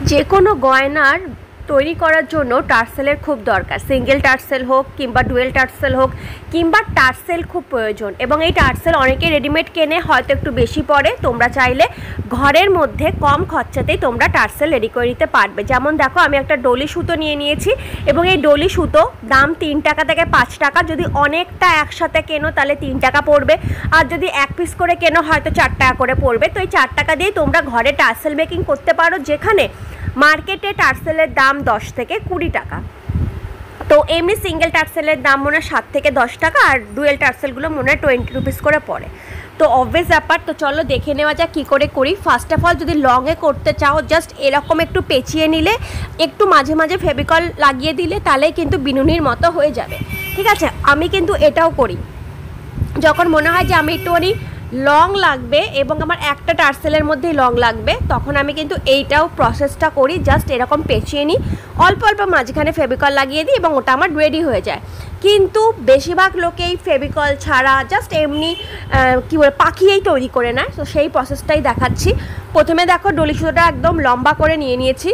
যে কোনো গয়নার তৈরি করার জন্য টার্সেলের খুব দরকার। সিঙ্গেল টার্সেল হোক কিংবা ডুয়েল টার্সেল হোক কিংবা টার্সেল খুব প্রয়োজন, এবং এই টার্সেল অনেকে রেডিমেড কেনে, হয়তো একটু বেশি পড়ে। তোমরা চাইলে ঘরের মধ্যে কম খরচাতেই তোমরা টার্সেল রেডি করে নিতে পারবে। যেমন দেখো, আমি একটা ডলি সুতো নিয়ে নিয়েছি, এবং এই ডলি সুতো দাম 3 টাকা থেকে 5 টাকা। যদি অনেকটা একসাথে কেনো তাহলে 3 টাকা পড়বে, আর যদি এক পিস করে কেনো হয়তো 4 টাকা করে পড়বে। তো এই 4 টাকা দিয়ে তোমরা ঘরে টার্সেল মেকিং করতে পারো, যেখানে মার্কেটে টার্সেলের দাম 10 থেকে 20 টাকা। তো এমনি সিঙ্গেল টার্সেলের দাম মনে হয় 7 থেকে 10 টাকা, আর ডুয়েল টার্সেলগুলো মনে হয় 20 রুপিস করে পড়ে। তো অবভিয়াস ব্যাপার। তো চলো দেখে নেওয়া যাক কী করে করি। ফার্স্ট অফ অল, যদি লংয়ে করতে চাও, জাস্ট এরকম একটু পেঁচিয়ে নিলে, একটু মাঝে মাঝে ফেভিকল লাগিয়ে দিলে, তাহলেই কিন্তু বিনুনির মতো হয়ে যাবে। ঠিক আছে, আমি কিন্তু এটাও করি। যখন মনে হয় যে আমি একটুখানি লং লাগবে এবং আমার একটা টার্সেলের মধ্যেই লং লাগবে, তখন আমি কিন্তু এইটাও প্রসেসটা করি। জাস্ট এরকম পেঁচিয়ে নিই, অল্প অল্প মাঝখানে ফেভিকল লাগিয়ে দিই, এবং ওটা আমার রেডি হয়ে যায়। কিন্তু বেশিরভাগ লোকেই ফেভিকল ছাড়া জাস্ট এমনি কী বলে পাখিয়েই তৈরি করে নেয়। তো সেই প্রসেসটাই দেখাচ্ছি। প্রথমে দেখো, ডলি সুতোটা একদম লম্বা করে নিয়েছি।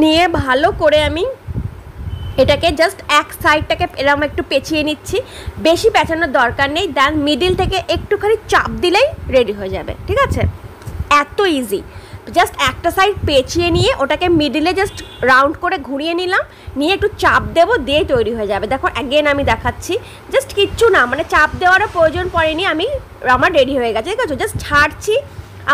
নিয়ে ভালো করে আমি এটাকে জাস্ট এক সাইডটাকে এরকম একটু পেঁচিয়ে নিচ্ছি। বেশি পেঁচানোর দরকার নেই। দেন মিডিল থেকে একটুখানি চাপ দিলেই রেডি হয়ে যাবে। ঠিক আছে, এত ইজি। জাস্ট একটা সাইড পেঁচিয়ে নিয়ে ওটাকে মিডিলে জাস্ট রাউন্ড করে ঘুরিয়ে নিলাম, নিয়ে একটু চাপ দেবো, দিয়ে তৈরি হয়ে যাবে। দেখো অ্যাগেন আমি দেখাচ্ছি, জাস্ট কিচ্ছু না, মানে চাপ দেওয়ারও প্রয়োজন পড়েনি। আমার রেডি হয়ে গেছে। ঠিক আছে, জাস্ট ছাড়ছি।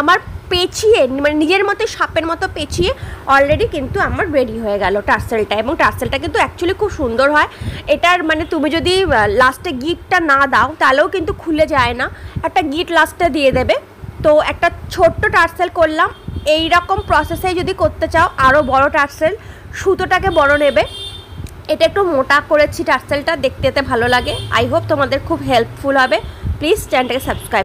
আমার পেঁচিয়ে, মানে নিজের মতো সাপের মতো পেঁচিয়ে অলরেডি কিন্তু আমার রেডি হয়ে গেল টার্সেলটা। এবং টার্সেলটা কিন্তু অ্যাকচুয়ালি খুব সুন্দর হয়। এটার মানে তুমি যদি লাস্টে গিটটা না দাও তাহলেও কিন্তু খুলে যায় না, একটা গিট লাস্টে দিয়ে দেবে। তো একটা ছোট্ট টার্সেল করলাম। এই রকম প্রসেসে যদি করতে চাও আরও বড় টার্সেল, সুতোটাকে বড় নেবে। এটা একটু মোটা করেছি টার্সেলটা, দেখতে ভালো লাগে। আই হোপ তোমাদের খুব হেল্পফুল হবে। প্লিজ চ্যানেলটাকে সাবস্ক্রাইব।